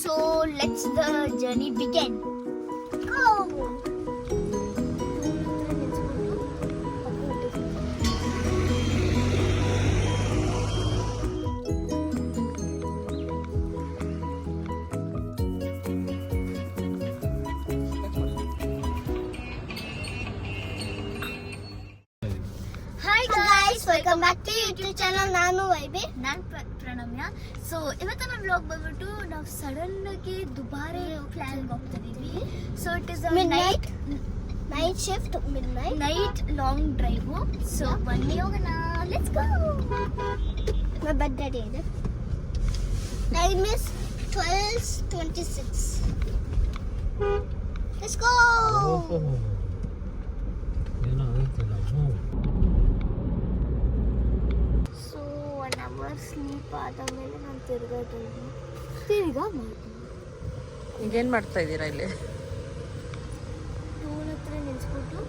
So let's the journey begin. Go. Welcome back to YouTube channel. ನಾನು ವೈಬಿ, ನಾನು Pranamya. So ಇವತ್ತಿನ ವ್ಲಾಗ್ ಬಂದ್ಬಿಟ್ಟು ನಾವು ಸಡನ್ ಆಗಿ ದುಬಾರಿ ಪ್ಲಾನ್ ಹೋಗ್ತಾ ಇದೀವಿ. So it is night shift, night long drive. So ಬನ್ನಿ ಹೋಗೋಣ, ಲೆಟ್ಸ್ ಗೋ. ಮೈ ಬರ್ತ್ಡೇ ಇದೆ, time is 12:26. Let's go. Sleep ಆದಮೇಲೆ ನಾನು ತಿರ್ಗಾ ಮಾಡ್ತೀನಿ. ಈಗೇನು ಮಾಡ್ತಾ ಇದ್ದೀರಾ ಇಲ್ಲಿ? ಟೂಲ್ ಹತ್ರ ನಿಲ್ಸ್ಬಿಟ್ಟು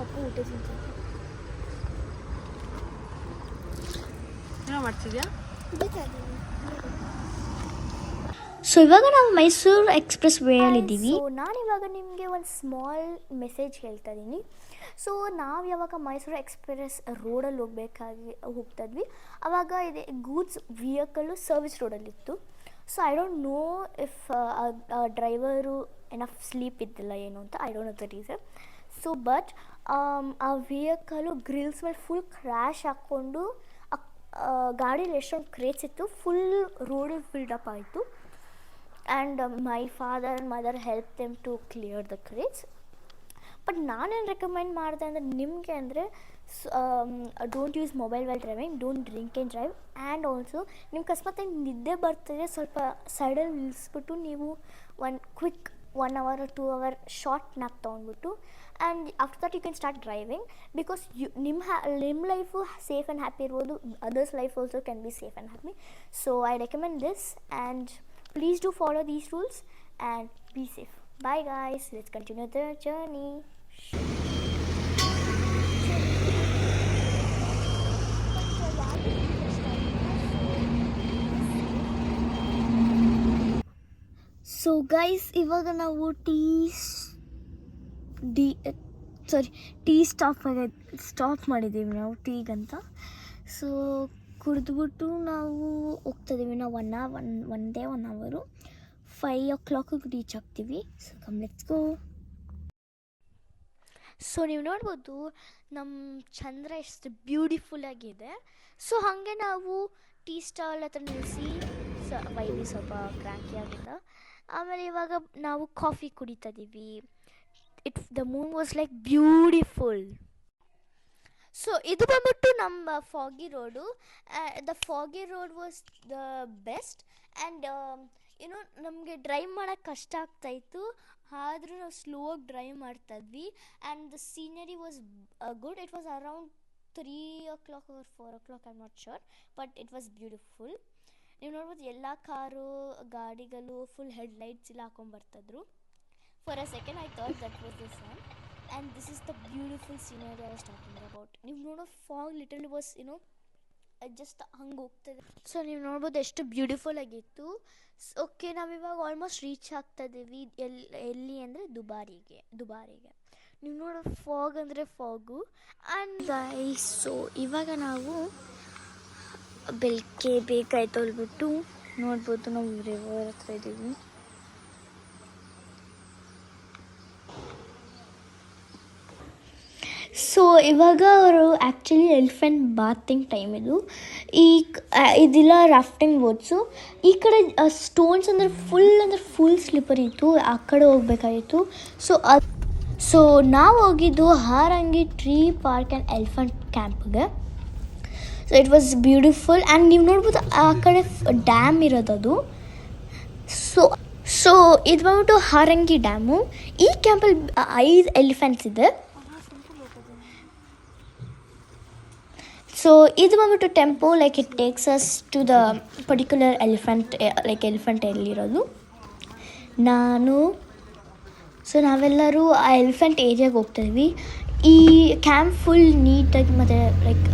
ಅಪ್ಪು ಊಟ ತಿಂತಾರೆ. ಏನೋ ಮಾಡ್ತಿದ್ಯಾ? ಸೊ ಇವಾಗ ನಾವು ಮೈಸೂರು ಎಕ್ಸ್ಪ್ರೆಸ್ ವೇಯಲ್ಲಿದ್ದೀವಿ. ಸೊ ನಾನು ಇವಾಗ ನಿಮಗೆ ಒಂದು ಸ್ಮಾಲ್ ಮೆಸೇಜ್ ಹೇಳ್ತಾ ಇದ್ದೀನಿ. ಸೊ ನಾವು ಯಾವಾಗ ಮೈಸೂರು ಎಕ್ಸ್ಪ್ರೆಸ್ ರೋಡಲ್ಲಿ ಹೋಗ್ತಾ ಇದ್ವಿ, ಆವಾಗ ಇದೆ ಗೂಡ್ಸ್ ವೆಹಿಕಲ್ಲು ಸರ್ವಿಸ್ ರೋಡಲ್ಲಿತ್ತು. So I don't know if driver enough sleep ಇದ್ದಿಲ್ಲ ಏನು ಅಂತ, I don't know the reason. So but ಆ ವೆಹಿಕಲ್ಲು ಗ್ರಿಲ್ಸ್ ಮೇಲೆ ಫುಲ್ ಕ್ರ್ಯಾಶ್ ಹಾಕ್ಕೊಂಡು ಗಾಡೀಲಿ ಎಷ್ಟೊಂದು ಕ್ರೇಜ್ ಇತ್ತು, ಫುಲ್ ರೋಡಿಗೆ ಫಿಲ್ಡಪ್ ಆಯಿತು. And my father and mother help them to clear the craze. But ನಾನೇನು ರೆಕಮೆಂಡ್ ಮಾಡಿದೆ ಅಂದರೆ ನಿಮಗೆ ಅಂದರೆ don't use mobile while driving, don't drink and drive. And also ನಿಮ್ಗೆ ಅಕಸ್ಮಾತ್ ನಿದ್ದೆ ಬರ್ತಿದ್ರೆ ಸ್ವಲ್ಪ ಸೈಡಲ್ಲಿ ನಿಲ್ಲಿಸ್ಬಿಟ್ಟು ನೀವು ಒಂದು quick 1 hour or 2 hour short nap ತೊಗೊಂಡ್ಬಿಟ್ಟು and after that you can start driving. Because ನಿಮ್ಮ ಲೈಫು ಸೇಫ್ ಆ್ಯಂಡ್ ಹ್ಯಾಪಿ ಇರ್ಬೋದು, others life also can be safe and happy. So I recommend this and please do follow these rules and be safe. Bye guys, let's continue the journey. So guys, ಇವಾಗ ನಾವು tea stop ಮಾಡಿದ್ದೀವಿ ನಾವು ಟೀಗಂತ. So ಕುಡಿದ್ಬಿಟ್ಟು ನಾವು ಹೋಗ್ತಾ ಇದ್ದೀವಿ. ನಾವು ಒಂದೇ 1 hour 5 o'clock reach ಆಗ್ತೀವಿ. So come let's go. So ನೀವು ನೋಡ್ಬೋದು ನಮ್ಮ ಚಂದ್ರ ಎಷ್ಟು ಬ್ಯೂಟಿಫುಲ್ ಆಗಿದೆ. ಸೊ ಹಾಗೆ ನಾವು ಟೀ ಸ್ಟಾಲ್ ಹತ್ರ ನಿಲ್ಲಿಸಿ ವೈಬಿ ಸ್ವಲ್ಪ ಕ್ರಾಂಕಿ ಆಗಿದ್ದ. ಆಮೇಲೆ ಇವಾಗ ನಾವು ಕಾಫಿ ಕುಡಿತಾ ಇದ್ದೀವಿ. The Moon was like beautiful. So ಇದು ಬಂದ್ಬಿಟ್ಟು ನಮ್ಮ ಫಾಗಿ road. The ಫಾಗಿ road was the best. And ಏನೋ ನಮಗೆ ಡ್ರೈವ್ ಮಾಡೋಕ್ಕೆ ಕಷ್ಟ ಆಗ್ತಾಯಿತ್ತು, ಆದರೂ ನಾವು ಸ್ಲೋ ಆಗಿ ಡ್ರೈವ್ ಮಾಡ್ತಾಯಿದ್ವಿ. And the scenery was good. It was around 3 o'clock or 4 o'clock, I am not sure, but it was beautiful. ನೀವು ನೋಡ್ಬೋದು ಎಲ್ಲ ಕಾರು ಗಾಡಿಗಳು ಫುಲ್ ಹೆಡ್ಲೈಟ್ಸ್ ಎಲ್ಲ ಹಾಕೊಂಡ್ಬರ್ತಿದ್ರು. For a second I thought that was the sun. And this is the beautiful scenery I was talking about. ನೀವು ನೋಡೋ fog literally was just ಹಂಗೆ ಹೋಗ್ತದೆ. ಸೊ ನೀವು ನೋಡ್ಬೋದು ಎಷ್ಟು ಬ್ಯೂಟಿಫುಲ್ ಆಗಿತ್ತು. ಓಕೆ, ನಾವಿವಾಗ ಆಲ್ಮೋಸ್ಟ್ ರೀಚ್ ಆಗ್ತಾ ಇದ್ದೀವಿ. ಎಲ್ಲಿ ಅಂದರೆ ದುಬಾರಿಗೆ. ನೀವು ನೋಡೋ ಫಾಗ್ ಅಂದರೆ ಫಾಗು. ಆ್ಯಂಡ್ ಗೈಸ್, ಸೊ ಇವಾಗ ನಾವು ಬೆಳಗ್ಗೆ ಬೇಗ ತೊಳ್ಬಿಟ್ಟು ನೋಡ್ಬೋದು ನಾವು ರಿವರ್ ಹತ್ರ ಇದ್ದೀವಿ. ಸೊ ಇವಾಗ ಅವರು ಆ್ಯಕ್ಚುಲಿ ಎಲಿಫೆಂಟ್ ಬಾತಿಂಗ್ ಟೈಮ್ ಇದು. ಇದಿಲ್ಲ ರಾಫ್ಟಿಂಗ್ ಬೋಟ್ಸು. ಈ ಕಡೆ ಸ್ಟೋನ್ಸ್ ಅಂದರೆ ಫುಲ್ ಸ್ಲಿಪ್ಪರ್ ಇತ್ತು, ಆ ಕಡೆ ಹೋಗ್ಬೇಕಾಗಿತ್ತು. ಸೊ ನಾವು ಹೋಗಿದ್ದು Harangi tree park and elephant ಕ್ಯಾಂಪ್ಗೆ. So it was beautiful. And ನೀವು ನೋಡ್ಬೋದು ಆ ಕಡೆ ಡ್ಯಾಮ್ ಇರೋದದು. ಸೊ ಇದು ಬಂದ್ಬಿಟ್ಟು ಹಾರಂಗಿ ಡ್ಯಾಮು. ಈ ಕ್ಯಾಂಪಲ್ಲಿ 5 ಎಲಿಫೆಂಟ್ಸ್ ಇದೆ. ಸೊ ಇದು ಬಂದ್ಬಿಟ್ಟು tempo, like it takes us to the particular elephant ಎಲ್ಲಿರೋದು. ನಾವೆಲ್ಲರೂ ಆ ಎಲಿಫೆಂಟ್ ಏರಿಯಾಗೆ ಹೋಗ್ತಾಯಿದ್ವಿ. ಈ ಕ್ಯಾಂಪ್ ಫುಲ್ ನೀಟಾಗಿ ಮತ್ತು ಲೈಕ್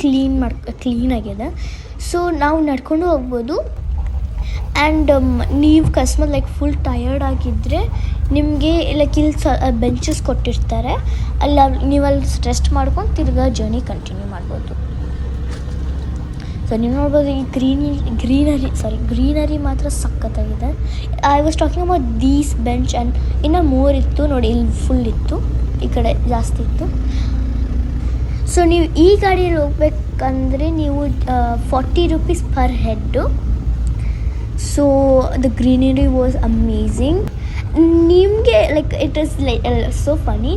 ಕ್ಲೀನ್ ಆಗಿದೆ. ಸೊ ನಾವು ನಡ್ಕೊಂಡು ಹೋಗ್ಬೋದು. ಆ್ಯಂಡ್ ನೀವು ಕಸ್ಟಮರ್ ಲೈಕ್ ಫುಲ್ ಟಯರ್ಡ್ ಆಗಿದ್ದರೆ ನಿಮಗೆ ಲೈಕ್ ಇಲ್ಲಿ ಬೆಂಚಸ್ ಕೊಟ್ಟಿರ್ತಾರೆ, ನೀವಲ್ಲಿ ರೆಸ್ಟ್ ಮಾಡ್ಕೊಂಡು ತಿರ್ಗಾ ಜರ್ನಿ ಕಂಟಿನ್ಯೂ ಮಾಡ್ಬೋದು. ಸೊ ನೀವು ನೋಡ್ಬೋದು ಈ ಗ್ರೀನರಿ ಮಾತ್ರ ಸಖತ್ತಾಗಿದೆ. I was talking about these bench and ಇನ್ನೂ ಮೋರ್ ಇತ್ತು ನೋಡಿ, ಇಲ್ಲಿ ಫುಲ್ ಇತ್ತು, ಈ ಕಡೆ ಜಾಸ್ತಿ ಇತ್ತು. ಸೊ ನೀವು ಈ ಗಾಡಿಯಲ್ಲಿ ಹೋಗ್ಬೇಕಂದ್ರೆ ನೀವು 40 rupees per head. So the greenery was amazing. ನಿಮಗೆ like it is like so funny,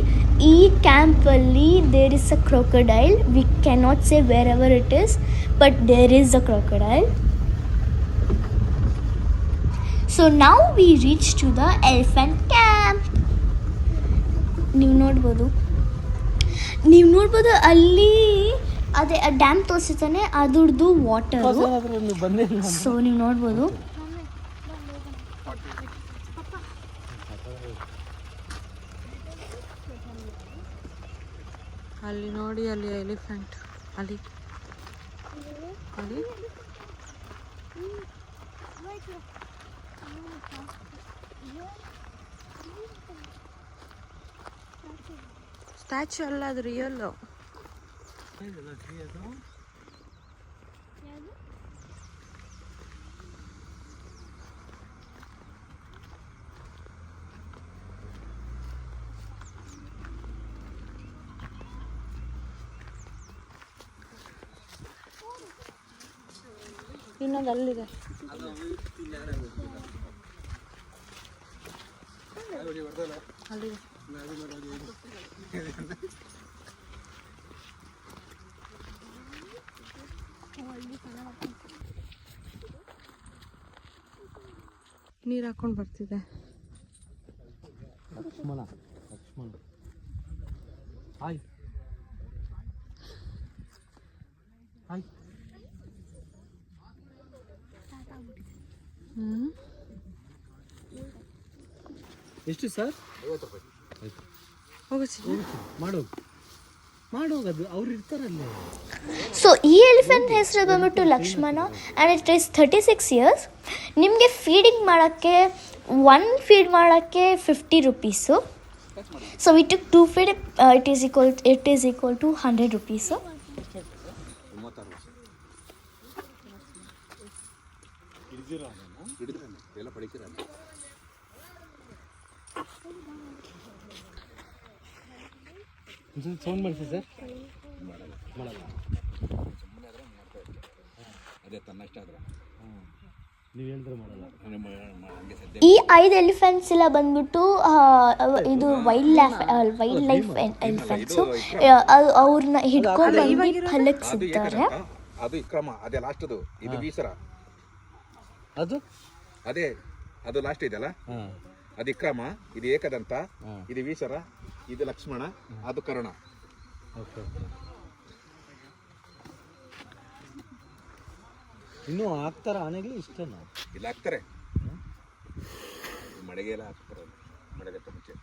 ಈ ಕ್ಯಾಂಪಲ್ಲಿ there is a crocodile. We cannot say where ever it is, but there is a crocodile. So now we reach to the elephant camp. ನೀವು ನೋಡ್ಬೋದು ಅಲ್ಲಿ ಅದೇ dam ತೋರಿಸ್ತಾನೆ, ಅದ್ರದ್ದು water. So ನೀವು ನೋಡ್ಬೋದು ಅಲ್ಲಿ ನೋಡಿ, ಅಲ್ಲಿ ಎಲಿಫೆಂಟ್, ಅಲ್ಲಿ ಅಲ್ಲಿ ಸ್ಟ್ಯಾಚು ಅಲ್ಲ, ಅದು ರಿಯಲ್ಲು. ಇನ್ನೊಂದು ಅಲ್ಲಿದೆ. ಅಲ್ಲಿದೆ. ನೀರು ಹಾಕೊಂಡು ಬರ್ತಿದೆ. Lakshmana hi hi. ಎಷ್ಟು ಸರ್? 50 ರೂಪಾಯಿ. ಮಾಡೋಗದು ಅವ್ರು ಇರ್ತಾರಲ್ಲೇ. ಸೊ ಈ ಎಲಿಫೆಂಟ್ ಹೆಸರು ಬಂದ್ಬಿಟ್ಟು Lakshmana and it is 36 years. ನಿಮಗೆ ಫೀಡಿಂಗ್ ಮಾಡೋಕ್ಕೆ 1 ಫೀಡ್ ಮಾಡೋಕ್ಕೆ 50 rupees. So we took 2 feed, it is equal to 100 rupees. Sound ಮಾಡಿಸಿ ಸರ್. ನೀವು ಹೇಳಿದ್ರೆ ಮಾಡಲ್ಲ. ಈ 5 ಎಲಿಫೆಂಟ್ಸ್ ಎಲ್ಲ ಬಂದ್ಬಿಟ್ಟು ಇದು ವೈಲ್ಡ್ ಲೈಫ್ ಎಲಿಫೆಂಟ್ಸು. ಅವ್ರನ್ನ ಹಿಡ್ಕೊಂಡು ಫಲಕ್ಸಿದ್ದಾರೆ. ಅದು ಇಕ್ರಮ, ಅದೇ ಲಾಸ್ಟ್ದು. ಇದು ವೀಸರ, ಅದು ಅದೇ ಅದು ಲಾಸ್ಟ್ ಇದೆಯಲ್ಲ, ಅದು ಇಕ್ರಮ, ಇದು ಏಕದಂತ, ಇದು ವೀಸರ, ಇದು ಲಕ್ಷ್ಮಣ, ಅದು ಕರ್ಣ. ಇನ್ನೂ ಹಾಕ್ತಾರ ಆನೆಗಳು ಇಷ್ಟನಾ? ಇಲ್ಲ ಹಾಕ್ತಾರೆ, ಮಳೆಗೆ ಎಲ್ಲ ಹಾಕ್ತಾರೆ, ಮಳೆಗತ್ತ ಮುಂಚೆ.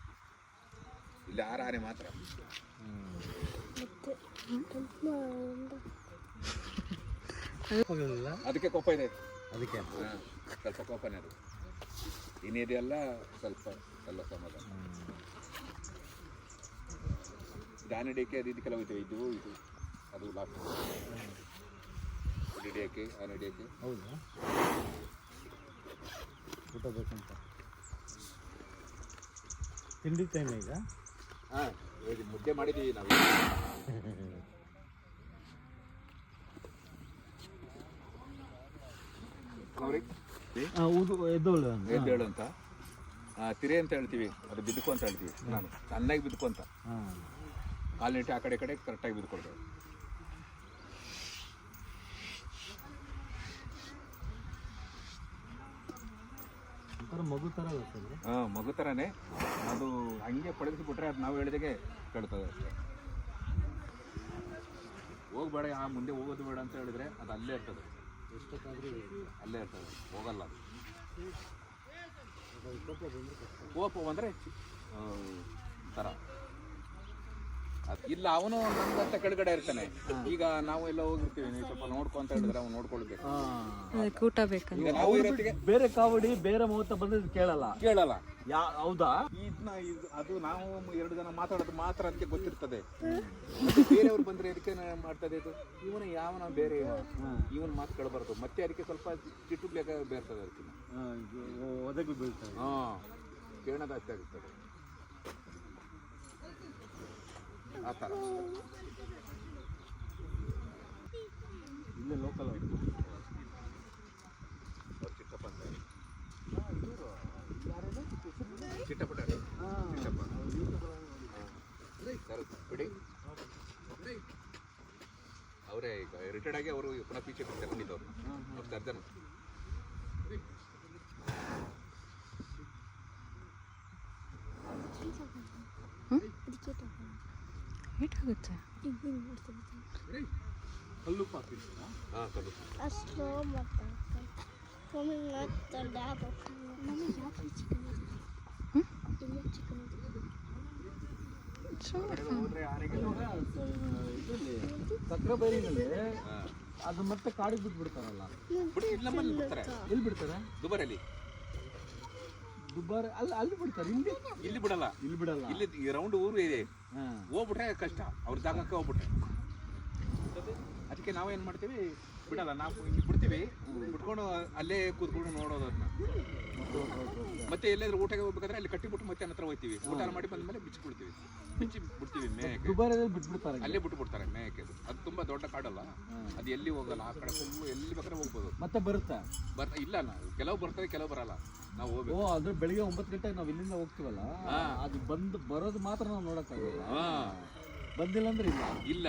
ಇಲ್ಲಿ 6 ಆನೆ ಮಾತ್ರ. ಅದಕ್ಕೆ ಕೋಪ ಇದೆ, ಅದಕ್ಕೆ ಸ್ವಲ್ಪ ಕೋಪನೇ ಅದು. ಇನ್ನಿದೆಯಲ್ಲ ಸ್ವಲ್ಪ ಎಲ್ಲ ಸಮಾಧಾನ. ಆನೆಡಿಕೆ ಅದು ಇದಕ್ಕೆಲ್ಲ ಹೋಯ್ತೇವೆ. ಇದು ಅದು ಲಾಸ್ಟ್ ಹಿಡಿಯೋಕ್ಕೆ, ಆನೆಡಿಯೋಕ್ಕೆ. ಹೌದಾ? ಊಟ ಬೇಕಂತ ತಿಂಡಿ ಟೈಮ್ ಈಗ. ಹಾಂ, ಮುದ್ದೆ ಮಾಡಿದ್ದೀವಿ ನಾವು. ಎದ್ದೇಳು ಅಂತ ತಿರೆ ಅಂತ ಹೇಳ್ತೀವಿ, ಅದು ಬಿದ್ದುಕು ಅಂತ ಹೇಳ್ತೀವಿ. ನಾನು ಚೆನ್ನಾಗಿ ಬಿದ್ದುಕು ಅಂತ, ಕಾಲಿನಿಟ್ಟು ಆ ಕಡೆ ಕರೆಕ್ಟಾಗಿ ಬಿದ್ದುಕೊಳ್ತೇವೆ. ಮಗು ಥರ ಮಗು ಥರನೇ ಅದು. ಹಂಗೆ ಪಡೆದಿಸ್ಬಿಟ್ರೆ ಅದು ನಾವು ಹೇಳಿದಾಗೆ ಕೇಳ್ತದೆ ಅಷ್ಟೇ. ಹೋಗ್ಬೇಡ, ಮುಂದೆ ಹೋಗೋದು ಬೇಡ ಅಂತ ಹೇಳಿದ್ರೆ ಅದು ಅಲ್ಲೇ ಇರ್ತದೆ, ಎಷ್ಟೊತ್ತಾದರೂ ಅಲ್ಲೇ ಇರ್ತದೆ, ಹೋಗಲ್ಲ ಅದು. ಕೋಪ ಬಂದರೆ ಥರ ಇಲ್ಲ ಅವನು ನಮ್ಗಂತ ಕೆಳಗಡೆ ಇರ್ತಾನೆ. ಈಗ ನಾವು ಎಲ್ಲ ಹೋಗಿರ್ತೀವಿ, ನೀವು ಸ್ವಲ್ಪ ನೋಡ್ಕೊಂತ ಹೇಳಿದ್ರೆ ಅವ್ನು ನೋಡ್ಕೊಳ್ಬೇಕು. ಅದಕ್ಕೆ ಊಟ ಬೇಕಂತ ಈಗ ನಾವು ಇರೋತ್ತಿಗೆ ಬೇರೆ ಕಾವಡಿ ಬೇರೆ ಮುಹೂರ್ತ ಬಂದ್ರೆ ಕೇಳಲ್ಲ. ಹೌದಾ? ಅದು ನಾವು 2 ಜನ ಮಾತಾಡೋದು ಮಾತ್ರ ಅದಕ್ಕೆ ಗೊತ್ತಿರ್ತದೆ. ಬೇರೆಯವ್ರು ಬಂದ್ರೆ ಅದಕ್ಕೆ ಮಾಡ್ತದೆ ಇದು. ಯಾವನ ಬೇರೆ ಇವನ್ ಮಾತು ಕೇಳಬಾರ್ದು. ಮತ್ತೆ ಅದಕ್ಕೆ ಸ್ವಲ್ಪ ಚಿಟ್ಟು ಬೇರ್ತದೆ ಅದಕ್ಕೆ. ಒದಗಿ ಬೀಳ್ತಾರೆ. ಕೇಳ ಜಾಸ್ತಿ ಆಗುತ್ತದೆ ಆ ಥರ. ಇಲ್ಲೇ ಲೋಕಲ್ ಚಿಟ್ಟಪಟ ಬಿಡಿ. ಅವರೇ ಈಗ ರಿಟೈರ್ಡ್ ಆಗಿ ಅವರು ಪುನಃ ಪೀಚೆ ತಗೊಂಡಿದ್ದವ್ರು ಅವ್ರು ಸರ್ಜನ್. ಏಟಾಗುತ್ತೆ ಕಲ್ಲು ಪಾಪಿ. ಹಾಂ ಕಲ್ಲು. ಸಕ್ರೆಬೈಲಿನಲ್ಲಿ ಅದು ಮತ್ತೆ ಕಾಡಿಗೆ ಬಿಟ್ಬಿಡ್ತಾರಲ್ಲ. ನಮ್ಮಲ್ಲಿ ಬಿಡ್ತಾರೆ. ಎಲ್ಲಿ ಬಿಡ್ತಾರೆ? ದುಬಾರಲ್ಲಿ. ದುಬಾರಿ ಅಲ್ಲಿ ಬಿಡ್ತಾರೆ. ಇಲ್ಲಿ ಬಿಡಲ್ಲ. ಇಲ್ಲಿ ರೌಂಡ್ ಊರು ಇದೆ. ಹೋಗ್ಬಿಟ್ರೆ ಕಷ್ಟ. ಅವ್ರ ಜಾಗಕ್ಕೆ ಹೋಗ್ಬಿಟ್ರೆ ಅದಕ್ಕೆ ನಾವೇನು ಮಾಡ್ತೀವಿ, ಬಿಡಲ್ಲ. ನಾವು ಇಲ್ಲಿ ಬಿಡ್ತೀವಿ, ಬಿಟ್ಕೊಂಡು ಅಲ್ಲೇ ಕೂತ್ಕೊಂಡು ನೋಡೋದು ಅದನ್ನ. ಮತ್ತೆ ಎಲ್ಲಾದ್ರೂ ಊಟಕ್ಕೆ ಹೋಗ್ಬೇಕಾದ್ರೆ ಅಲ್ಲಿ ಕಟ್ಟಿಬಿಟ್ಟು ಮತ್ತೆ ಹತ್ರ ಹೋಗ್ತೀವಿ. ಊಟ ಮಾಡಿ ಬಂದ್ಮೇಲೆ ಬಿಚ್ಚಿ ಬಿಡ್ತೀವಿ ಮೇಯಕ್ಕೆ. ದುಬಾರಿಯಲ್ಲಿ ಬಿಟ್ಬಿಡ್ತಾರೆ. ಅಲ್ಲೇ ಬಿಟ್ಬಿಡ್ತಾರೆ ಮೇಯಕ್ಕೆ. ಅದು ತುಂಬಾ ದೊಡ್ಡ ಕಾಡಲ್ಲ, ಅದು ಎಲ್ಲಿ ಹೋಗಲ್ಲ. ಆ ಕಡೆ ಫುಲ್ ಎಲ್ಲಿ ಬೇಕಾದ್ರೆ ಹೋಗ್ಬೋದು. ಮತ್ತೆ ಬರುತ್ತಾ? ಇಲ್ಲ, ನಾವು ಕೆಲವು ಬರ್ತದೆ, ಕೆಲವು ಬರಲ್ಲ. ನಾವು ಹೋಗ್ಬೇಕು. ಅದ್ರ ಬೆಳಿಗ್ಗೆ 9 ಗಂಟೆಗೆ ನಾವು ಇಲ್ಲಿಂದ ಹೋಗ್ತೀವಲ್ಲ, ಅದು ಬರೋದು ಮಾತ್ರ ನಾವು ನೋಡಕ್ಕಾಗಲ್ಲ. ಬಂದಿಲ್ಲ ಅಂದ್ರೆ ಇಲ್ಲ.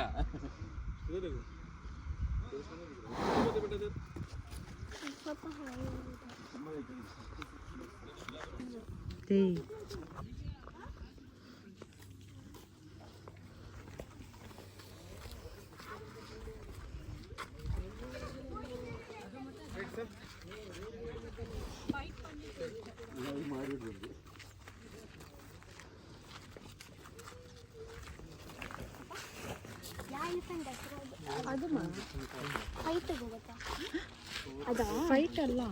ಫೈಟ್ ಅಲ್ಲ,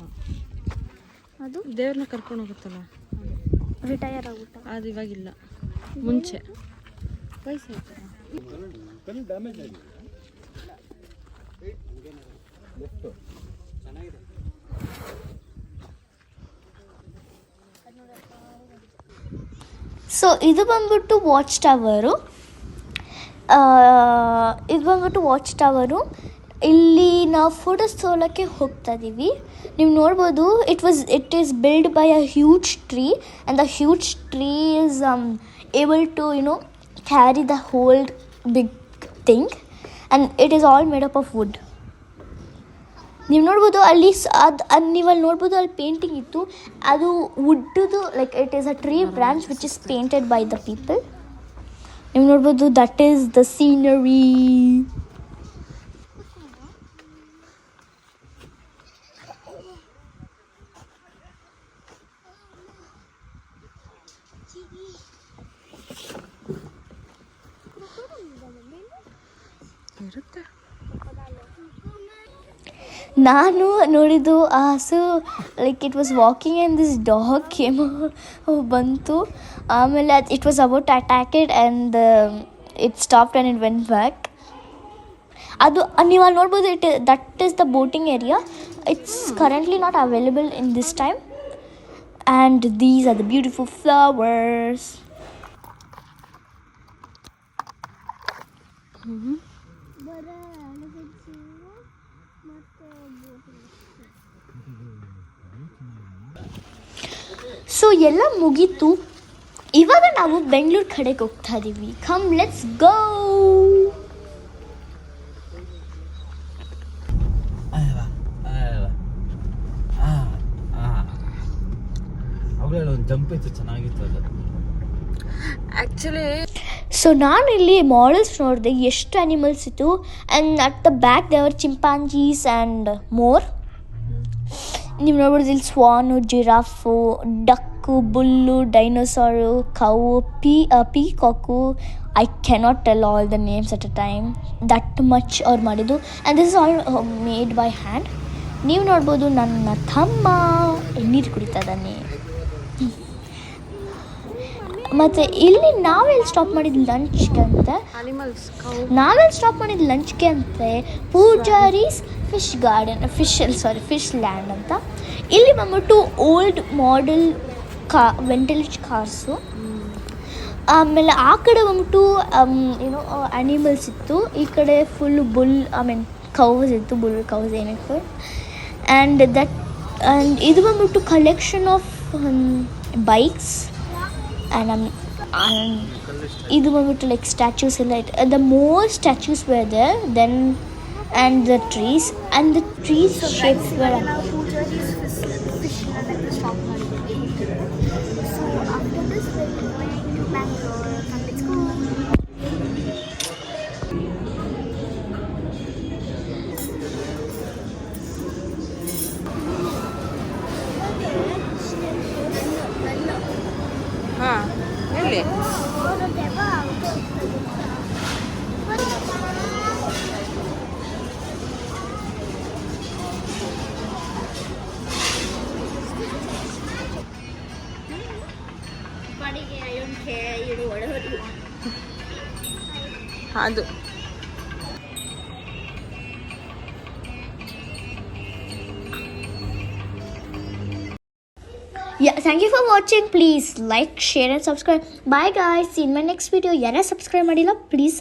ಅದು ದೇವ್ರನ್ನ ಕರ್ಕೊಂಡು ಹೋಗುತ್ತಲ್ಲ, ರಿಟೈರ್ ಆಗುತ್ತೆ. ಅದು ಇವಾಗಿಲ್ಲ, ಮುಂಚೆ ವಯಸ್ಸಾಯ್ತು. ಡ್ಯಾಮೇಜ್ ಆಗಿದೆ. ಚೆನ್ನಾಗಿದೆ. ಸೊ ಇದು ಬಂದ್ಬಿಟ್ಟು ವಾಚ್ ಟವರು. ಇಲ್ಲಿ ನಾವು ಫೋಟೋಸ್ ತೊಗೊಳಕ್ಕೆ ಹೋಗ್ತಾ ಇದ್ದೀವಿ. ನೀವು ನೋಡ್ಬೋದು, it is build by a huge tree, and the huge tree is able to carry the whole big thing, and it is all made up of wood. ನೀವು ನೋಡ್ಬೋದು ಅಲ್ಲಿ ನೀವು ಅಲ್ಲಿ ನೋಡ್ಬೋದು, ಅಲ್ಲಿ ಪೇಂಟಿಂಗ್ ಇತ್ತು. ಅದು wood, like it is a tree branch which is painted by the people. ನೀವು ನೋಡ್ಬೋದು, ದಟ್ ಈಸ್ ದ ಸೀನರಿ. ಇರುತ್ತೆ. ನಾನು ನೋಡಿದ್ದು ಆ ಹಸು, like it was walking and this dog came ಬಂತು. ಆಮೇಲೆ it was about attacked and it stopped and it went back. ಅದು ನೀವು ಅಲ್ಲಿ ನೋಡ್ಬೋದು, that is the boating area. It's currently not available in this time. And these are the beautiful flowers. So ಎಲ್ಲ ಮುಗೀತು. ಇವಾಗ ನಾವು ಬೆಂಗಳೂರು ಕಡೆಗೆ ಹೋಗ್ತಾ ಇದ್ದೀವಿ. Come let's go. ಅವುಗಳಲ್ಲಿ ಒಂದು ಜಂಪ್ ಇತ್ತು, ಚೆನ್ನಾಗಿತ್ತು ಅದು ಆ್ಯಕ್ಚುಲಿ. ಸೊ ನಾನು ಇಲ್ಲಿ ಮಾಡೆಲ್ಸ್ ನೋಡಿದೆ, ಎಷ್ಟು ಅನಿಮಲ್ಸ್ ಇತ್ತು. ಆ್ಯಂಡ್ ಅಟ್ ದ ಬ್ಯಾಕ್ ದೇವರ್ ಚಿಂಪಾಂಜೀಸ್ ಆ್ಯಂಡ್ ಮೋರ್. ನೀವು ನೋಡ್ಬೋದು ಇಲ್ಲಿ swan, giraffe, duck, bull, dinosaur, cow, peacock. I cannot tell all the names at a time, that much ಅವ್ರು ಮಾಡಿದ್ದು. And this is all made by hand. ನೀವು ನೋಡ್ಬೋದು ನನ್ನ ತಮ್ಮ ನೀರು ಕುಡಿತಾ ಇದ್ದಾನೆ. ಮತ್ತು ಇಲ್ಲಿ ನಾವೆಲ್ಲಿ ಸ್ಟಾಪ್ ಮಾಡಿದ್ದು ಲಂಚ್ಗೆ ಅಂತ, ಲಂಚ್ಗೆ ಅಂತೆ ಪೂಜಾರೀಸ್ ಫಿಶ್ ಲ್ಯಾಂಡ್ ಅಂತ. ಇಲ್ಲಿ ಬಂದ್ಬಿಟ್ಟು ಓಲ್ಡ್ ಮಾಡೆಲ್ ವೆಂಟೇಜ್ ಕಾರ್ಸು. ಆಮೇಲೆ ಆ ಕಡೆ ಬಂದ್ಬಿಟ್ಟು ಏನೋ ಆ್ಯನಿಮಲ್ಸ್ ಇತ್ತು. ಈ ಕಡೆ ಫುಲ್ ಕೌಸ್ ಇತ್ತು, ಬುಲ್ ಕೌಸ್ ಏನಕ್ಕೆ. ಆ್ಯಂಡ್ ಇದು ಬಂದ್ಬಿಟ್ಟು ಕಲೆಕ್ಷನ್ ಆಫ್ ಬೈಕ್ಸ್. ಆ್ಯಂಡ್ ಇದು ಬಂದ್ಬಿಟ್ಟು ಲೈಕ್ ಸ್ಟ್ಯಾಚ್ಯೂಸ್ ಎಲ್ಲ ಇತ್ತು. The more statues were there then and the trees shapes were. ಹಾಂ ಎಲ್ಲಿ ಅದು Yeah, thank you for watching. Please like, share and subscribe. Bye guys. See you in my next video. ಯಾರು subscribe ಮಾಡಿಲ್ಲ please